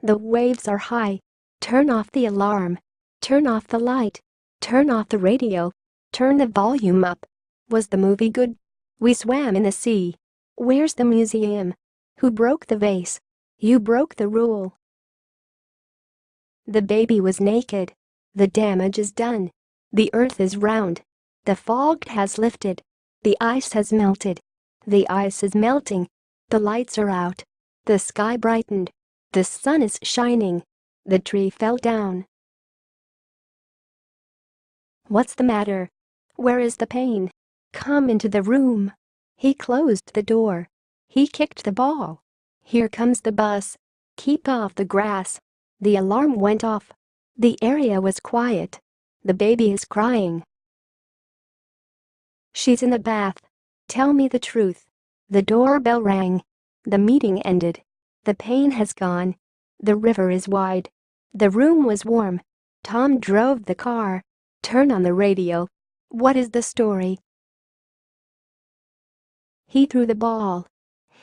The waves are high. Turn off the alarm. Turn off the light. Turn off the radio. Turn the volume up. Was the movie good? We swam in the sea. Where's the museum? Who broke the vase? You broke the rule. The baby was naked. The damage is done. The earth is round. The fog has lifted. The ice has melted. The ice is melting. The lights are out. The sky brightened. The sun is shining. The tree fell down. What's the matter? Where is the pain? Come into the room. He closed the door. He kicked the ball. Here comes the bus. Keep off the grass. The alarm went off. The area was quiet. The baby is crying. She's in the bath. Tell me the truth. The doorbell rang. The meeting ended. The pain has gone. The river is wide. The room was warm. Tom drove the car. Turn on the radio. What is the story? He threw the ball.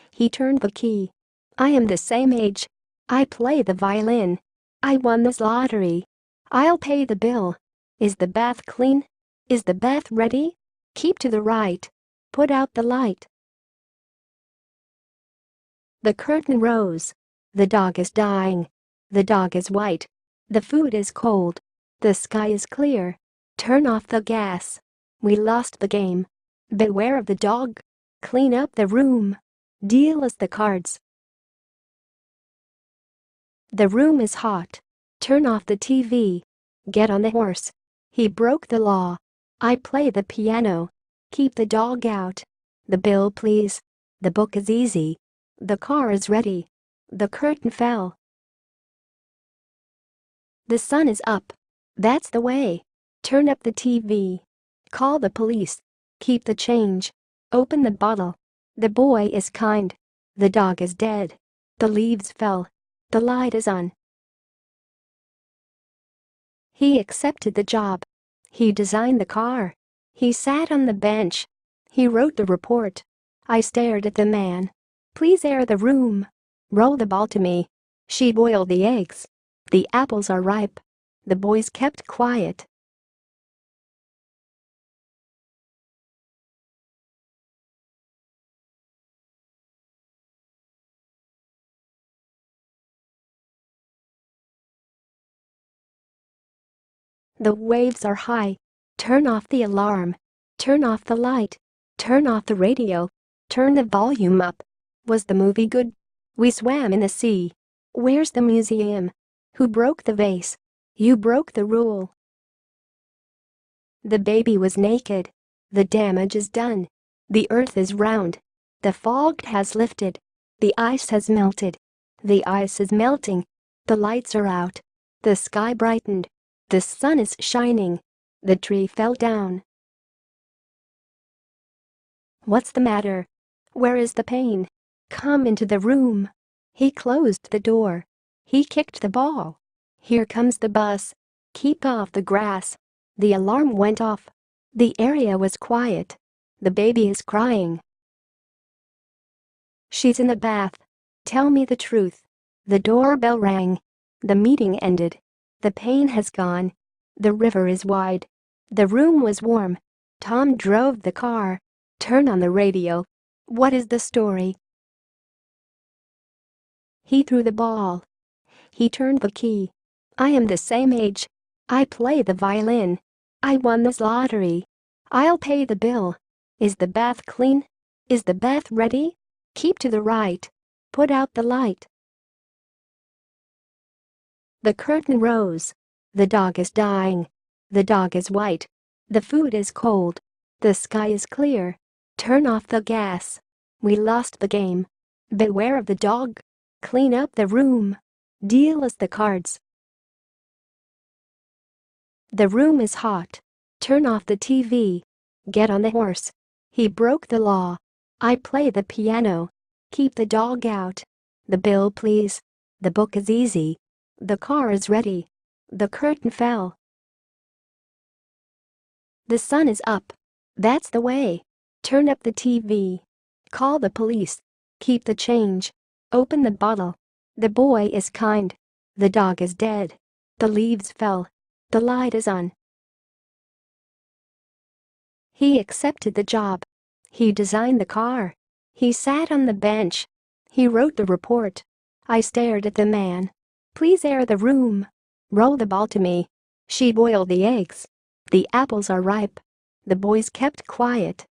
He turned the key. I am the same age. I play the violin. I won this lottery. I'll pay the bill. Is the bath clean? Is the bath ready? Keep to the right. Put out the light. The curtain rose. The dog is dying. The dog is white. The food is cold. The sky is clear. Turn off the gas. We lost the game. Beware of the dog. Clean up the room. Deal us the cards. The room is hot. Turn off the TV. Get on the horse. He broke the law. I play the piano. Keep the dog out. The bill, please. The book is easy. The car is ready. The curtain fell. The sun is up. That's the way. Turn up the TV. Call the police. Keep the change. Open the bottle. The boy is kind. The dog is dead. The leaves fell. The light is on. He accepted the job. He designed the car. He sat on the bench. He wrote the report. I stared at the man. Please air the room. Roll the ball to me. She boiled the eggs. The apples are ripe. The boys kept quiet. The waves are high. Turn off the alarm. Turn off the light. Turn off the radio. Turn the volume up. Was the movie good? We swam in the sea. Where's the museum? Who broke the vase? You broke the rule. The baby was naked. The damage is done. The earth is round. The fog has lifted. The ice has melted. The ice is melting. The lights are out. The sky brightened. The sun is shining. The tree fell down. What's the matter? Where is the pain? Come into the room. He closed the door. He kicked the ball. Here comes the bus. Keep off the grass. The alarm went off. The area was quiet. The baby is crying. She's in the bath. Tell me the truth. The doorbell rang. The meeting ended. The pain has gone. The river is wide. The room was warm. Tom drove the car. Turn on the radio. What is the story? He threw the ball. He turned the key. I am the same age. I play the violin. I won this lottery. I'll pay the bill. Is the bath clean? Is the bath ready? Keep to the right. Put out the light. The curtain rose. The dog is dying. The dog is white. The food is cold. The sky is clear. Turn off the gas. We lost the game. Beware of the dog. Clean up the room. Deal us the cards. The room is hot. Turn off the TV. Get on the horse. He broke the law. I play the piano. Keep the dog out. The bill, please. The book is easy. The car is ready. The curtain fell. The sun is up. That's the way. Turn up the TV. Call the police. Keep the change. Open the bottle. The boy is kind. The dog is dead. The leaves fell. The light is on. He accepted the job. He designed the car. He sat on the bench. He wrote the report. I stared at the man. Please air the room. Roll the ball to me. She boiled the eggs. The apples are ripe. The boys kept quiet.